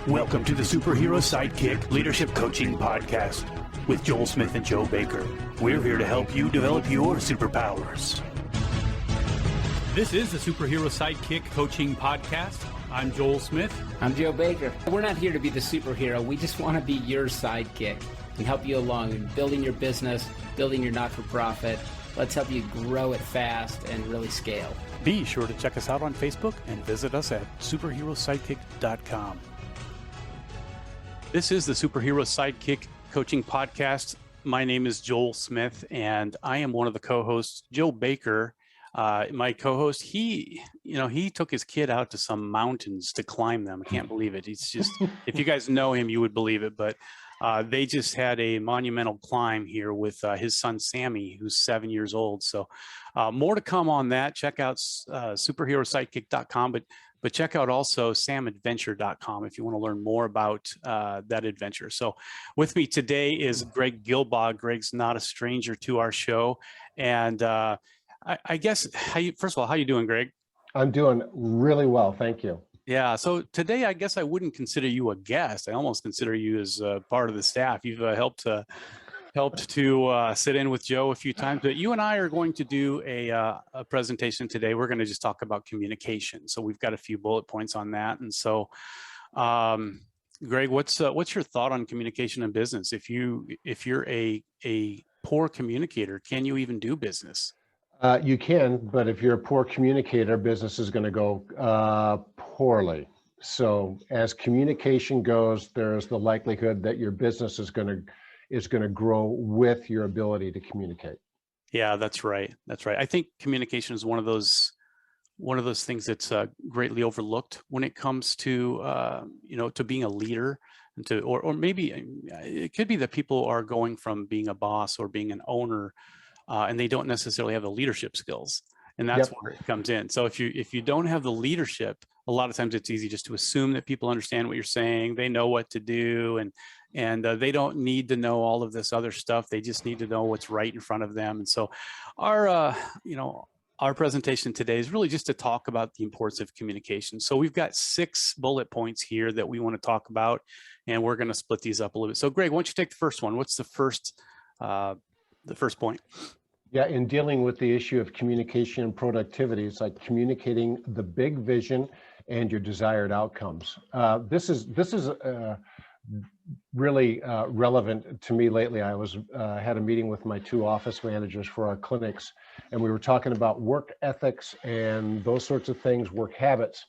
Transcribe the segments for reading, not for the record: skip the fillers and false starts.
Welcome to the Superhero Sidekick Leadership Coaching Podcast with Joel Smith and Joe Baker. We're here to help you develop your superpowers. This is the Superhero Sidekick Coaching Podcast. I'm Joel Smith. I'm Joe Baker. We're not here to be the superhero. We just want to be your sidekick and help you along in building your business, building your not-for-profit. Let's help you grow it fast and really scale. Be sure to check us out on Facebook and visit us at superherosidekick.com. This is the Superhero Sidekick Coaching Podcast. My name is Joel Smith, and I am one of the co-hosts. Joe Baker, my co-host, he took his kid out to some mountains to climb them. I can't believe it. It's just, if you guys know him, you would believe it. But they just had a monumental climb here with his son, Sammy, who's 7 years old. So more to come on that. Check out superherosidekick.com, but check out also samadventure.com if you want to learn more about that adventure. So with me today is Greg Gilbaugh. Greg's not a stranger to our show. And I guess, first of all, how you doing, Greg? I'm doing really well, thank you. Yeah, so today I guess I wouldn't consider you a guest. I almost consider you as part of the staff. You've helped to sit in with Joe a few times, but you and I are going to do a presentation today. We're going to just talk about communication. So we've got a few bullet points on that. And so, Greg, what's your thought on communication in business? If you're a poor communicator, can you even do business? You can, but if you're a poor communicator, business is going to go poorly. So as communication goes, there's the likelihood that your business is going to grow with your ability to communicate. Yeah, that's right. That's right. I think communication is one of those things that's greatly overlooked when it comes to to being a leader, and or maybe it could be that people are going from being a boss or being an owner, and they don't necessarily have the leadership skills, and that's where it comes in. So if you don't have the leadership, a lot of times it's easy just to assume that people understand what you're saying, they know what to do, and they don't need to know all of this other stuff. They just need to know what's right in front of them. And so our presentation today is really just to talk about the importance of communication. So we've got 6 bullet points here that we want to talk about, and we're going to split these up a little bit. So Greg, why don't you take the first one? What's the first point? Yeah, in dealing with the issue of communication and productivity, it's like communicating the big vision and your desired outcomes. This is really relevant to me lately. I had a meeting with my 2 office managers for our clinics, and we were talking about work ethics and those sorts of things, work habits.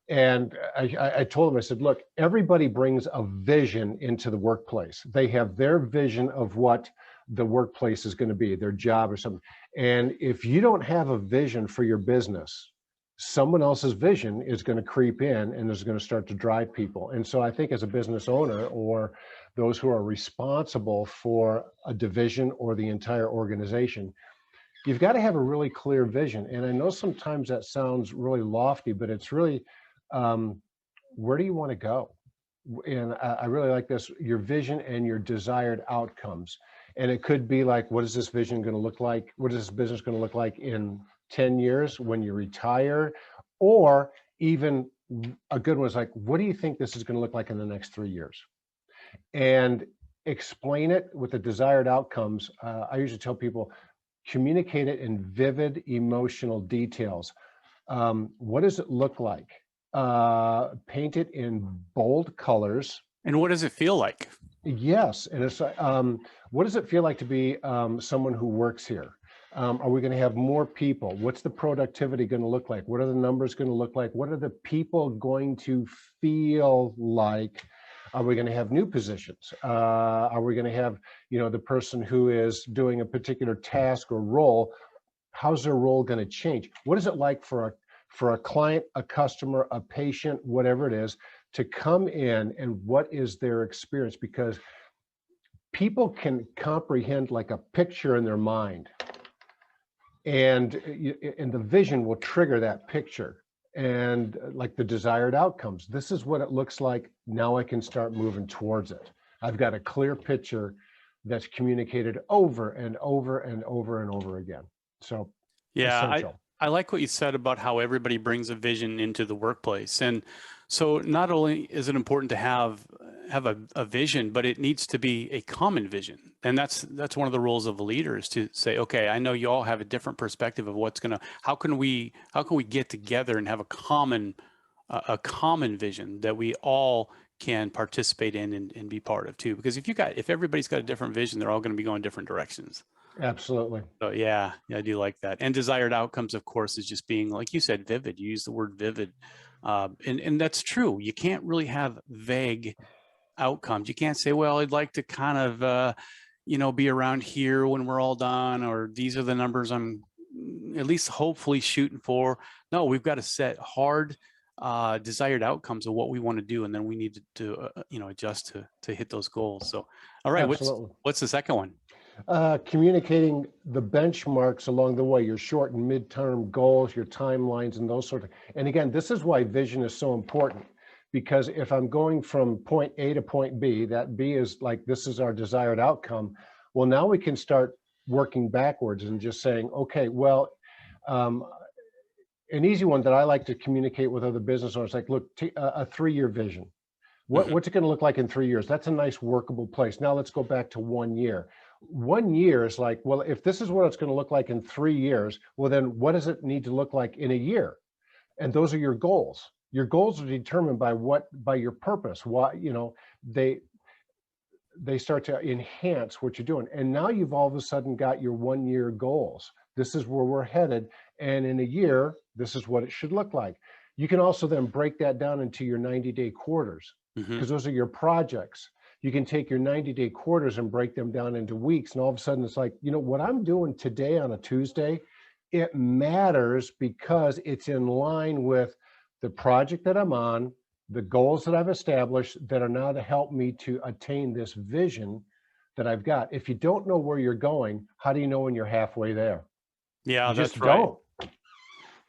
And I told them, I said, look, everybody brings a vision into the workplace. They have their vision of what the workplace is going to be, their job or something. And if you don't have a vision for your business, someone else's vision is going to creep in and is going to start to drive people. And so I think as a business owner or those who are responsible for a division or the entire organization, you've got to have a really clear vision. And I know sometimes that sounds really lofty, but it's really, where do you want to go? And I really like this, your vision and your desired outcomes. And it could be like, what is this vision going to look like? What is this business going to look like in 10 years when you retire? Or even a good one is like, what do you think this is going to look like in the next 3 years? And explain it with the desired outcomes. I usually tell people, communicate it in vivid emotional details. What does it look like? Paint it in bold colors. And what does it feel like? Yes, and it's what does it feel like to be someone who works here? Are we going to have more people? What's the productivity going to look like? What are the numbers going to look like? What are the people going to feel like? Are we going to have new positions? Are we going to have, the person who is doing a particular task or role? How's their role going to change? What is it like for a client, a customer, a patient, whatever it is, to come in, and what is their experience? Because people can comprehend like a picture in their mind, and the vision will trigger that picture and like the desired outcomes. This is what it looks like. Now I can start moving towards it. I've got a clear picture that's communicated over and over and over and over again. So yeah, I like what you said about how everybody brings a vision into the workplace. And so not only is it important to have a vision, but it needs to be a common vision. And that's one of the roles of a leader, is to say, okay, I know you all have a different perspective of how can we get together and have a common vision that we all can participate in and be part of too. Because if everybody's got a different vision, they're all going to be going different directions. Absolutely. So yeah, I do like that. And desired outcomes, of course, is just being, like you said, vivid. You use the word vivid. And that's true. You can't really have vague outcomes. You can't say, well, I'd like to kind of, be around here when we're all done, or these are the numbers I'm at least hopefully shooting for. No, we've got to set hard desired outcomes of what we want to do. And then we need to adjust to hit those goals. So, all right, Absolutely. what's the second one? Communicating the benchmarks along the way, your short and midterm goals, your timelines, and those sort of. And again, this is why vision is so important, because if I'm going from point A to point B, that B is like, this is our desired outcome. Well, now we can start working backwards and just saying, okay, well, an easy one that I like to communicate with other business owners, like, look, a 3-year vision. What's it going to look like in 3 years? That's a nice workable place. Now let's go back to 1 year. 1 year is like, well, if this is what it's going to look like in 3 years, well, then what does it need to look like in a year? And those are your goals. Your goals are determined by your purpose. Why, they start to enhance what you're doing. And now you've all of a sudden got your 1 year goals. This is where we're headed. And in a year, this is what it should look like. You can also then break that down into your 90-day quarters, because those are your projects. You can take your 90-day quarters and break them down into weeks. And all of a sudden it's like, what I'm doing today on a Tuesday, it matters because it's in line with the project that I'm on, the goals that I've established that are now to help me to attain this vision that I've got. If you don't know where you're going, how do you know when you're halfway there? Yeah, you that's just right. Don't.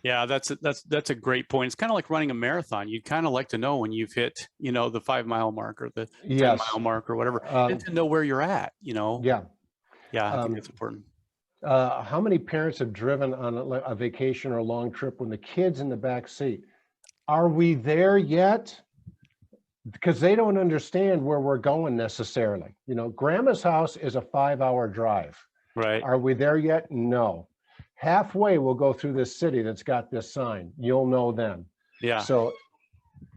Yeah, that's a great point. It's kind of like running a marathon. You'd kind of like to know when you've hit, the 5-mile mark or the 10-mile mark or whatever, and to know where you're at, Yeah. Yeah, I think that's important. How many parents have driven on a vacation or a long trip when the kid's in the back seat? Are we there yet? Because they don't understand where we're going necessarily. Grandma's house is a 5-hour drive. Right. Are we there yet? No. Halfway, we'll go through this city that's got this sign. You'll know then. Yeah. So,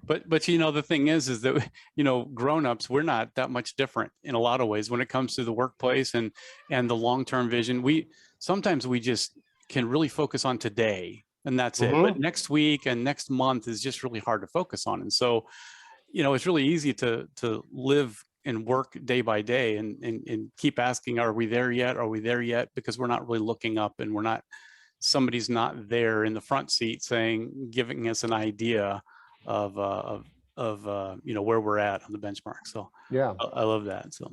but the thing is that, grown-ups, we're not that much different in a lot of ways when it comes to the workplace and the long-term vision. Sometimes we just can really focus on today, and that's it. But next week and next month is just really hard to focus on. And so, it's really easy to live and work day by day and keep asking, are we there yet? Are we there yet? Because we're not really looking up, and somebody's not there in the front seat giving us an idea of where we're at on the benchmark. So yeah, I love that. So,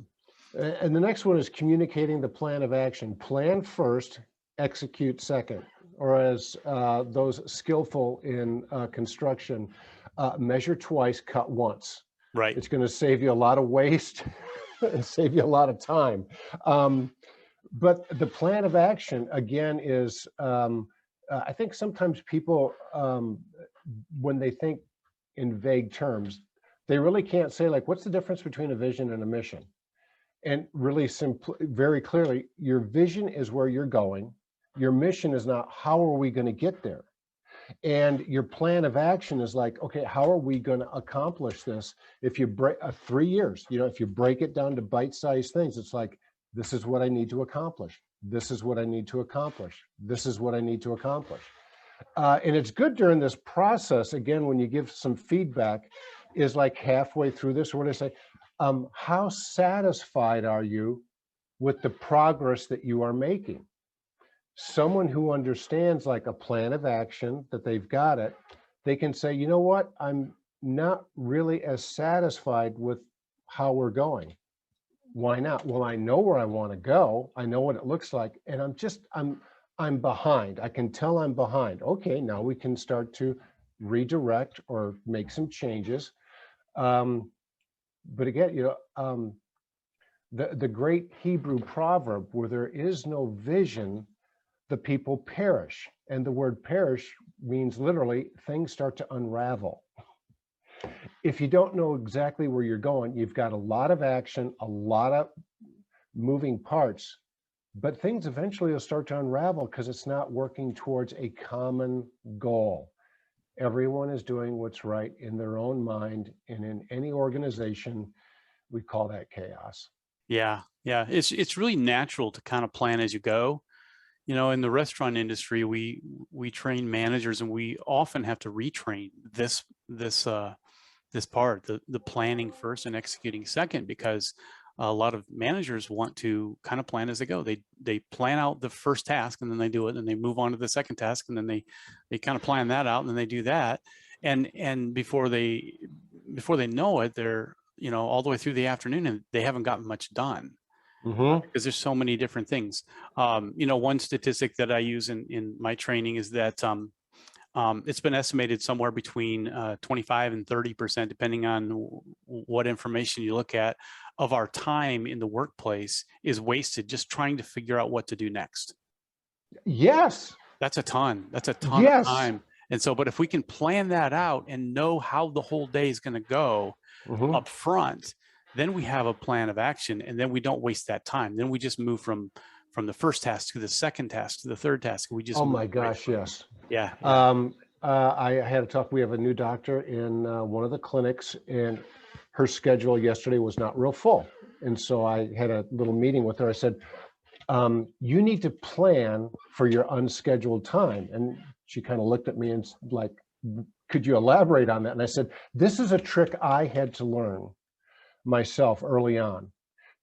and the next one is communicating the plan of action. Plan first, execute second, or as those skillful in construction, measure twice, cut once. right. It's going to save you a lot of waste and save you a lot of time. But the plan of action, again, is, I think sometimes people, when they think in vague terms, they really can't say, like, what's the difference between a vision and a mission? And really very clearly, your vision is where you're going. Your mission is not, how are we going to get there? And your plan of action is like, okay, how are we going to accomplish this? If you break 3 years, if you break it down to bite-sized things, it's like, this is what I need to accomplish. This is what I need to accomplish. This is what I need to accomplish. And it's good during this process, again, when you give some feedback, is like halfway through this, where they say, how satisfied are you with the progress that you are making? Someone who understands like a plan of action, that they've got it, they can say, you know what, I'm not really as satisfied with how we're going. Why not? Well, I know where I want to go. I know what it looks like. And I'm behind. I can tell I'm behind. Okay, now we can start to redirect or make some changes. But again, the great Hebrew proverb, where there is no vision, the people perish. And the word perish means literally things start to unravel. If you don't know exactly where you're going, you've got a lot of action, a lot of moving parts, but things eventually will start to unravel because it's not working towards a common goal. Everyone is doing what's right in their own mind, and in any organization, we call that chaos. Yeah, yeah. It's really natural to kind of plan as you go. You know, in the restaurant industry, we train managers, and we often have to retrain this part, the planning first and executing second, because a lot of managers want to kind of plan as they go. They plan out the first task, and then they do it, and they move on to the second task, and then they kind of plan that out, and then they do that, and before they know it, they're, you know, all the way through the afternoon, and they haven't gotten much done. Because there's so many different things. You know, one statistic that I use in my training is that it's been estimated somewhere between 25 and 30%, depending on what information you look at, of our time in the workplace is wasted just trying to figure out what to do next. Yes. That's a ton. That's a ton Yes. of time. And so, but if we can plan that out and know how the whole day is going to go up front, then we have a plan of action, and then we don't waste that time. Then we just move from the first task to the second task to the third task. We just, oh my gosh, yes. Yeah. I had a talk. We have a new doctor in one of the clinics, and her schedule yesterday was not real full. And so I had a little meeting with her. I said, you need to plan for your unscheduled time. And she kind of looked at me and like, could you elaborate on that? And I said, this is a trick I had to learn myself early on,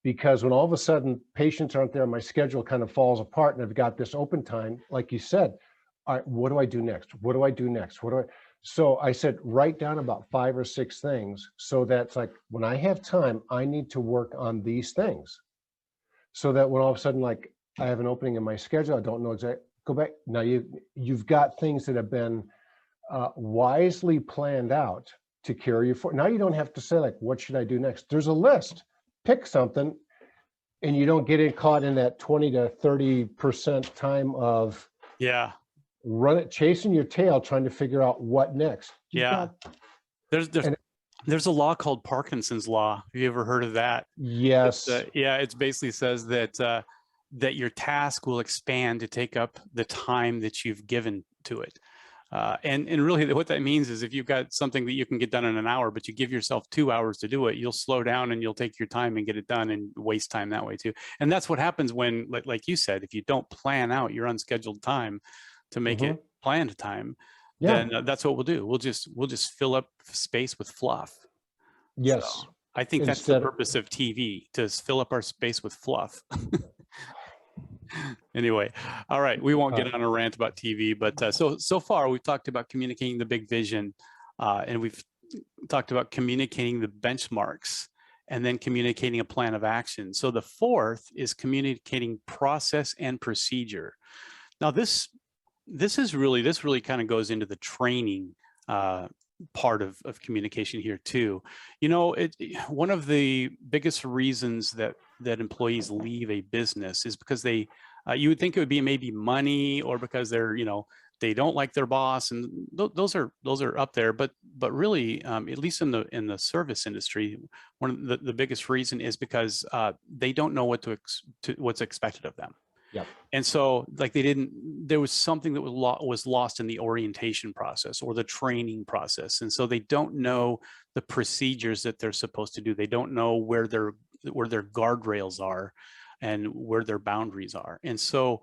because when all of a sudden patients aren't there, my schedule kind of falls apart, and I've got this open time, like you said. All right, what do I do next? What do I do next? So I said, write down about 5 or 6 things, so that's like, when I have time, I need to work on these things, so that when all of a sudden, like, I have an opening in my schedule, I don't know exactly, go back. Now you've got things that have been wisely planned out to carry you forward. Now you don't have to say, like, what should I do next? There's a list. Pick something, and you don't get caught in that 20 to 30% time of chasing your tail, trying to figure out what next. There's a law called Parkinson's law. Have you ever heard of that? Yes. It basically says that that your task will expand to take up the time that you've given to it. And really what that means is, if you've got something that you can get done in an hour, but you give yourself 2 hours to do it, you'll slow down and you'll take your time and get it done, and waste time that way too. And that's what happens when, like you said, if you don't plan out your unscheduled time to make it planned time, then that's what we'll do. We'll just fill up space with fluff. Yes. So I think that's the purpose of TV, to fill up our space with fluff. Anyway, all right, we won't get on a rant about TV, but so far we've talked about communicating the big vision, and we've talked about communicating the benchmarks, and then communicating a plan of action. So the fourth is communicating process and procedure. Now this really kind of goes into the training part of communication here too. You know, one of the biggest reasons that employees leave a business is because they you would think it would be maybe money, or because they're, you know, they don't like their boss, and those are up there, but really, at least in the service industry, one of the biggest reason is because they don't know what's expected of them. Yep. And so, like, there was something that was lost in the orientation process or the training process. And so they don't know the procedures that they're supposed to do. They don't know where their guardrails are and where their boundaries are. And so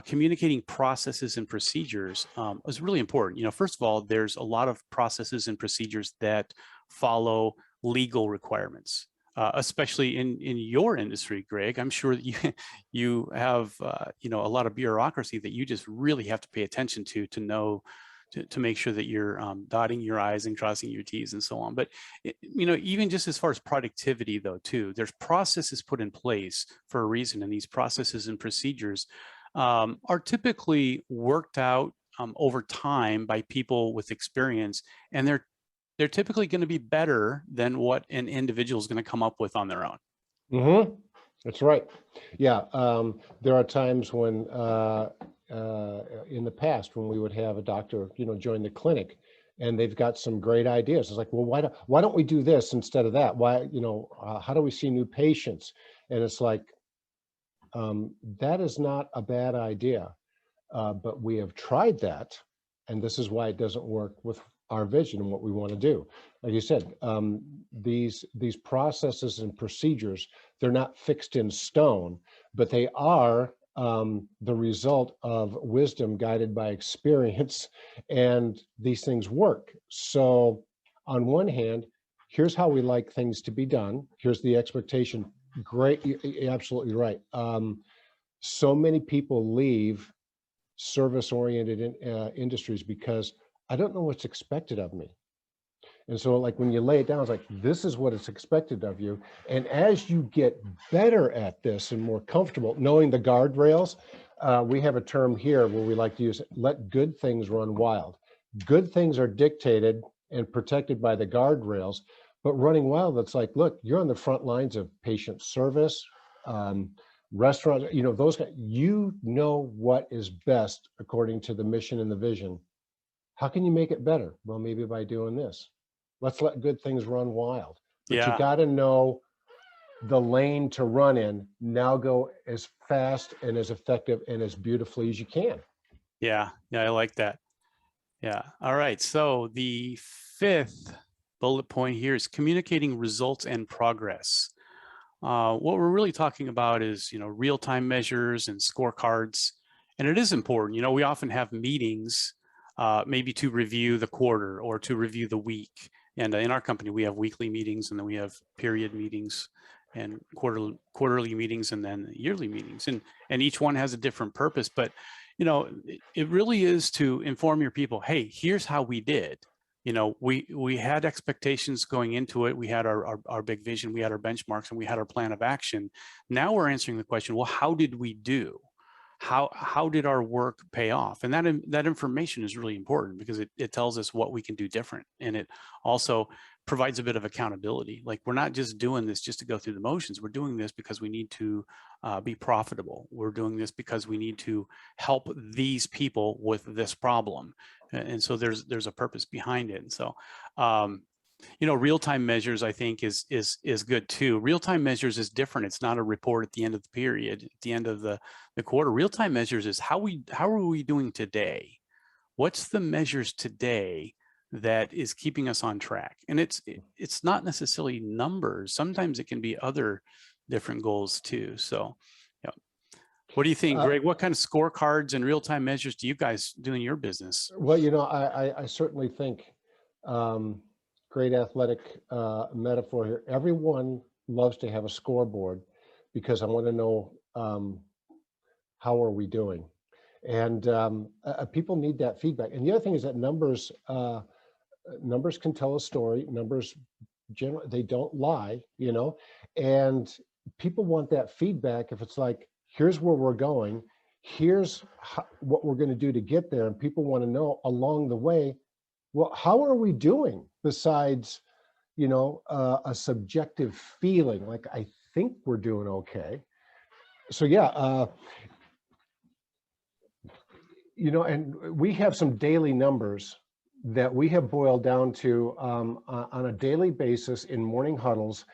communicating processes and procedures is really important. You know, first of all, there's a lot of processes and procedures that follow legal requirements. Especially in your industry, Greg, I'm sure that you have you know, a lot of bureaucracy that you just really have to pay attention to know to make sure that you're dotting your I's and crossing your T's and so on. But you know, even just as far as productivity though too, there's processes put in place for a reason, and these processes and procedures are typically worked out over time by people with experience, and they're typically going to be better than what an individual is going to come up with on their own. That's right. Yeah, there are times when in the past when we would have a doctor, join the clinic, and they've got some great ideas. It's like, well, why don't we do this instead of that? Why, how do we see new patients? And it's like, that is not a bad idea, but we have tried that, and this is why it doesn't work with our vision and what we want to do. Like you said, these processes and procedures, they're not fixed in stone, but they are the result of wisdom guided by experience, and these things work. So on one hand, here's how we like things to be done. Here's the expectation. Great, you're absolutely right. So many people leave service-oriented industries because I don't know what's expected of me. And so like when you lay it down, it's like, this is what is expected of you. And as you get better at this and more comfortable, knowing the guardrails, we have a term here where we like to use, let good things run wild. Good things are dictated and protected by the guardrails, but running wild, it's like, look, you're on the front lines of patient service, restaurants, those guys, what is best according to the mission and the vision. How can you make it better? Well, maybe by doing this. Let's let good things run wild. But you Yeah. got to know the lane to run in. Now go as fast and as effective and as beautifully as you can. Yeah. Yeah. I like that. Yeah. All right. So the fifth bullet point here is communicating results and progress. What we're really talking about is, real-time measures and scorecards. And it is important. We often have meetings, maybe to review the quarter or to review the week. And in our company, we have weekly meetings, and then we have period meetings and quarterly meetings, and then yearly meetings. And each one has a different purpose. But, it really is to inform your people, hey, here's how we did. We had expectations going into it. We had our big vision, we had our benchmarks, and we had our plan of action. Now we're answering the question, well, how did we do? How did our work pay off? And that information is really important because it tells us what we can do different. And it also provides a bit of accountability. Like, we're not just doing this just to go through the motions. We're doing this because we need to be profitable. We're doing this because we need to help these people with this problem. And so there's a purpose behind it. And so, real-time measures, I think, is good too. Real-time measures is different. It's not a report at the end of the period, at the end of the quarter. Real-time measures is how are we doing today? What's the measures today that is keeping us on track? And it's not necessarily numbers. Sometimes it can be other different goals too. So, yeah. What do you think, Greg? What kind of scorecards and real-time measures do you guys do in your business? Well, I certainly think, great athletic metaphor here. Everyone loves to have a scoreboard because I want to know, how are we doing? And people need that feedback. And the other thing is that numbers can tell a story. Numbers, generally, they don't lie, and people want that feedback. If it's like, here's where we're going, here's what we're going to do to get there, and people want to know along the way, well, how are we doing besides, a subjective feeling like, I think we're doing okay. So yeah, and we have some daily numbers that we have boiled down to, on a daily basis in morning huddles.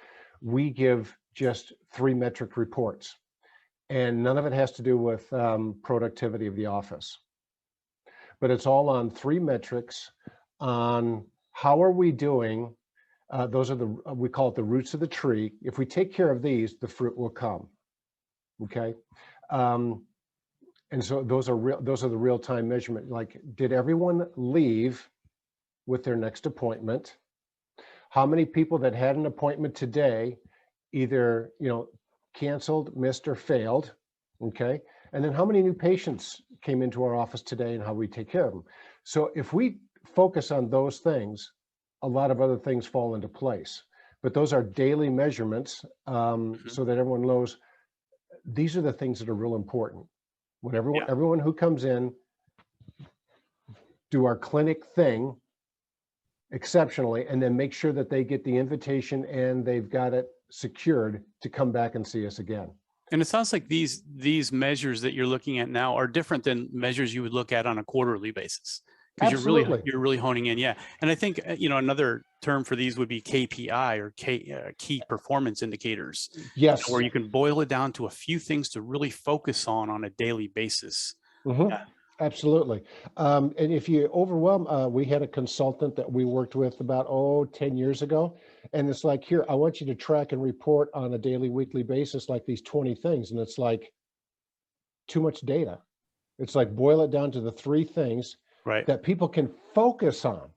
We give just 3 metric reports, and none of it has to do with productivity of the office, but it's all on 3 metrics on how are we doing. Those are we call it the roots of the tree. If we take care of these, the fruit will come. Okay. And so those are the real-time measurement. Like, did everyone leave with their next appointment? How many people that had an appointment today either, canceled, missed, or failed? Okay. And then how many new patients came into our office today and how we take care of them? So if we focus on those things, a lot of other things fall into place. But those are daily measurements, so that everyone knows these are the things that are real important. When everyone who comes in, do our clinic thing exceptionally, and then make sure that they get the invitation and they've got it secured to come back and see us again. And it sounds like these measures that you're looking at now are different than measures you would look at on a quarterly basis, because Absolutely. you're really honing in. Yeah. And I think, another term for these would be KPI, or key performance indicators, Yes. where you can boil it down to a few things to really focus on a daily basis. Mm-hmm. Yeah. Absolutely. And if you overwhelm, we had a consultant that we worked with about 10 years ago. And it's like, here, I want you to track and report on a daily, weekly basis, like these 20 things. And it's like too much data. It's like boil it down to the 3 things Right. that people can focus on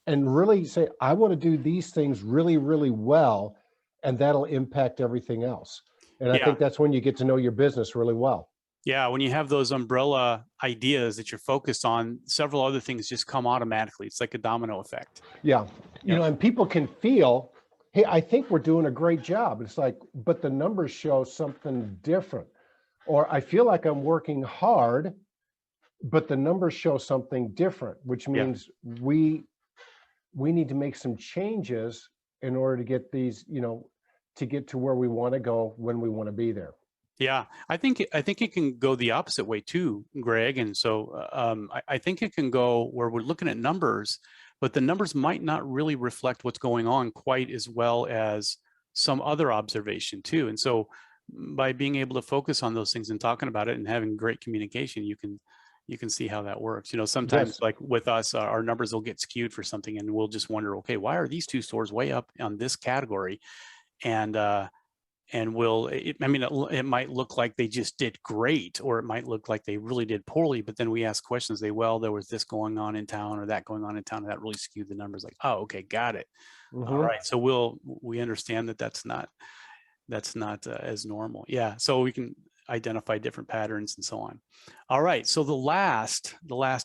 and really say, I want to do these things really, really well. And that'll impact everything else. And I think that's when you get to know your business really well. Yeah, when you have those umbrella ideas that you're focused on, several other things just come automatically. It's like a domino effect. Yeah. And people can feel, hey, I think we're doing a great job. It's like, but the numbers show something different. Or I feel like I'm working hard, but the numbers show something different, which means we need to make some changes in order to get these, to get to where we want to go when we want to be there. Yeah, I think it can go the opposite way too, Greg. And so I think it can go where we're looking at numbers, but the numbers might not really reflect what's going on quite as well as some other observation too. And so by being able to focus on those things and talking about it and having great communication, you can see how that works. Sometimes like with us, our numbers will get skewed for something, and we'll just wonder, okay, why are these 2 stores way up on this category? And it might look like they just did great, or it might look like they really did poorly, but then we ask questions, there was this going on in town or that going on in town, and that really skewed the numbers. Like, oh, okay, got it. Mm-hmm. All right, so we understand that's not as normal. Yeah, so we can identify different patterns and so on. All right, so the last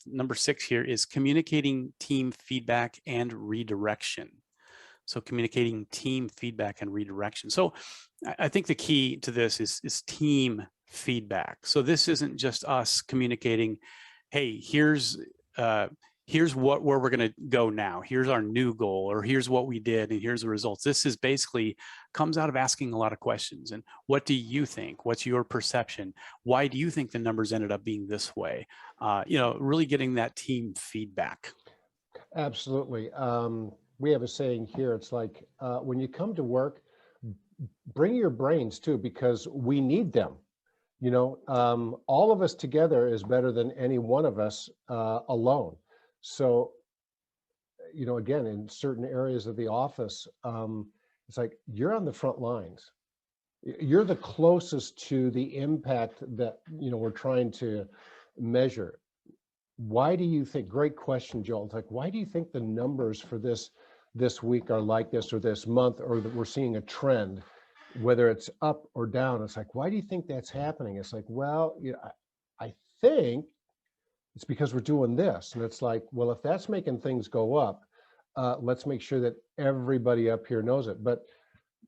number 6 here is communicating team feedback and redirection. So communicating team feedback and redirection. So I think the key to this is team feedback. So this isn't just us communicating, hey, here's where we're going to go now. Here's our new goal, or here's what we did, and here's the results. This is basically comes out of asking a lot of questions. And what do you think? What's your perception? Why do you think the numbers ended up being this way? Really getting that team feedback. Absolutely. We have a saying here. It's like, when you come to work, bring your brains too, because we need them. All of us together is better than any one of us alone. So, again, in certain areas of the office, it's like you're on the front lines. You're the closest to the impact that, we're trying to measure. Why do you think, great question, Joel, it's like, why do you think the numbers for this week are like this, or this month, or that we're seeing a trend, whether it's up or down? It's like, why do you think that's happening? It's like, well, I think it's because we're doing this. And it's like, well, if that's making things go up, let's make sure that everybody up here knows it. But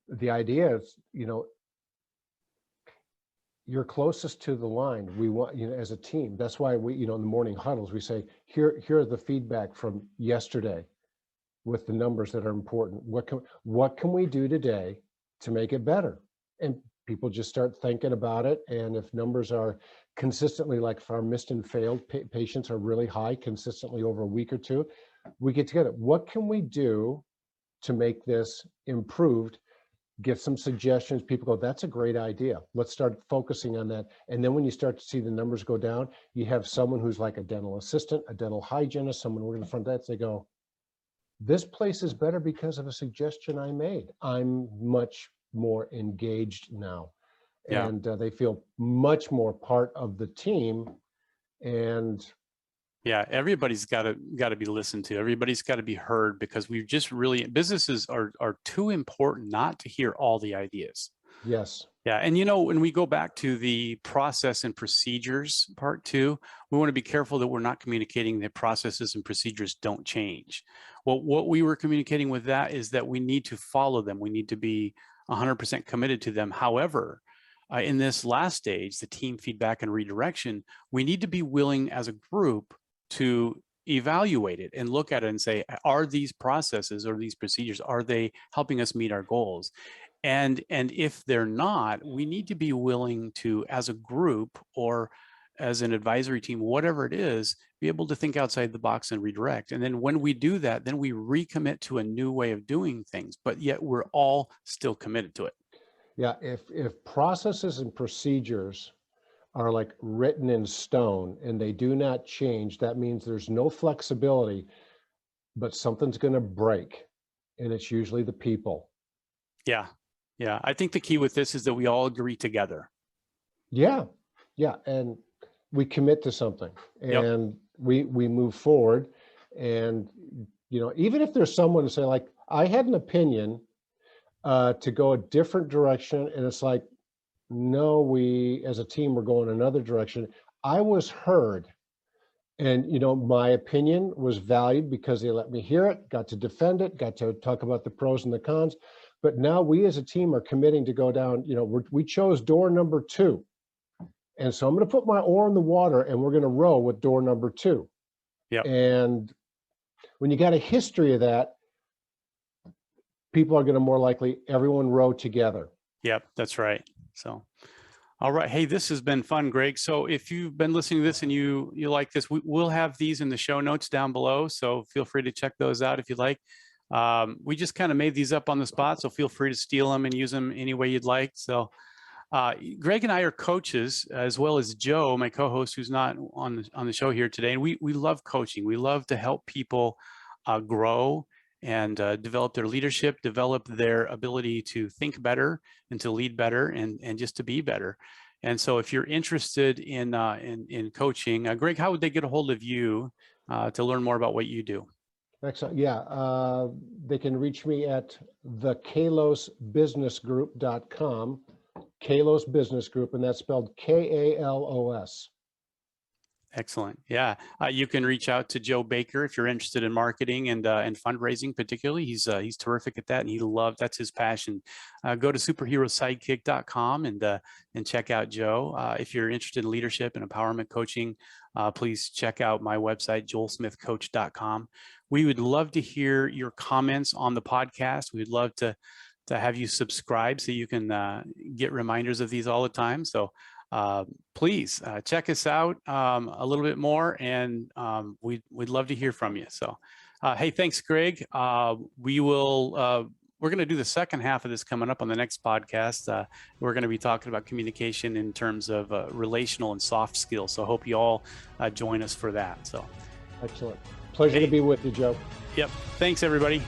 the idea is, you're closest to the line. We want, as a team, that's why we, in the morning huddles, we say, here are the feedback from yesterday with the numbers that are important. What can we do today to make it better? And people just start thinking about it. And if numbers are consistently, like if our missed and failed patients are really high consistently over a week or two, we get together. What can we do to make this improved? Get some suggestions. People go, that's a great idea. Let's start focusing on that. And then when you start to see the numbers go down, you have someone who's like a dental assistant, a dental hygienist, someone working in the front desk. They go, this place is better because of a suggestion I made. I'm much more engaged now. Yeah. And they feel much more part of the team. And yeah, everybody's got to be listened to. Everybody's got to be heard, because we've just really, businesses are too important not to hear all the ideas. Yes. Yeah. And, when we go back to the process and procedures part too, we want to be careful that we're not communicating that processes and procedures don't change. Well, what we were communicating with that is that we need to follow them. We need to be 100% committed to them. However, in this last stage, the team feedback and redirection, we need to be willing as a group to evaluate it and look at it and say, are these processes or these procedures, are they helping us meet our goals? And if they're not, we need to be willing to, as a group or as an advisory team, whatever it is, be able to think outside the box and redirect. And then when we do that, then we recommit to a new way of doing things, but yet we're all still committed to it. Yeah, if processes and procedures are like written in stone and they do not change, that means there's no flexibility, but something's going to break, and it's usually the people. Yeah. Yeah. I think the key with this is that we all agree together. Yeah. Yeah. And we commit to something, Yep. and we move forward. And, even if there's someone to say, like, I had an opinion to go a different direction, and it's like, no, we as a team, we're going another direction. I was heard, and my opinion was valued because they let me hear it, got to defend it, got to talk about the pros and the cons. But now we as a team are committing to go down, we chose door number 2. And so I'm going to put my oar in the water, and we're going to row with door number 2. Yep. And when you got a history of that, people are going to more likely everyone row together. Yep, that's right. So, all right. Hey, this has been fun, Greg. So if you've been listening to this and you like this, we'll have these in the show notes down below. So feel free to check those out if you'd like. We just kind of made these up on the spot, so feel free to steal them and use them any way you'd like. So Greg and I are coaches, as well as Joe, my co-host, who's not on the show here today. And we love coaching. We love to help people grow and develop their leadership, develop their ability to think better and to lead better and just to be better. And so if you're interested in coaching, Greg, how would they get a hold of you to learn more about what you do? Excellent. Yeah, they can reach me at the kalosbusinessgroup.com, Kalos Business Group, and that's spelled Kalos. Excellent. Yeah, you can reach out to Joe Baker if you're interested in marketing and fundraising, particularly. He's terrific at that, and that's his passion. Go to superherosidekick.com and check out Joe. If you're interested in leadership and empowerment coaching, please check out my website, joelsmithcoach.com. We would love to hear your comments on the podcast. We'd love to have you subscribe so you can get reminders of these all the time. So please check us out a little bit more, and we'd love to hear from you. So, hey, thanks, Greg. We're going to do the second half of this coming up on the next podcast. We're going to be talking about communication in terms of relational and soft skills. So I hope you all join us for that. So, excellent. Pleasure to be with you, Joe. Yep. Thanks, everybody.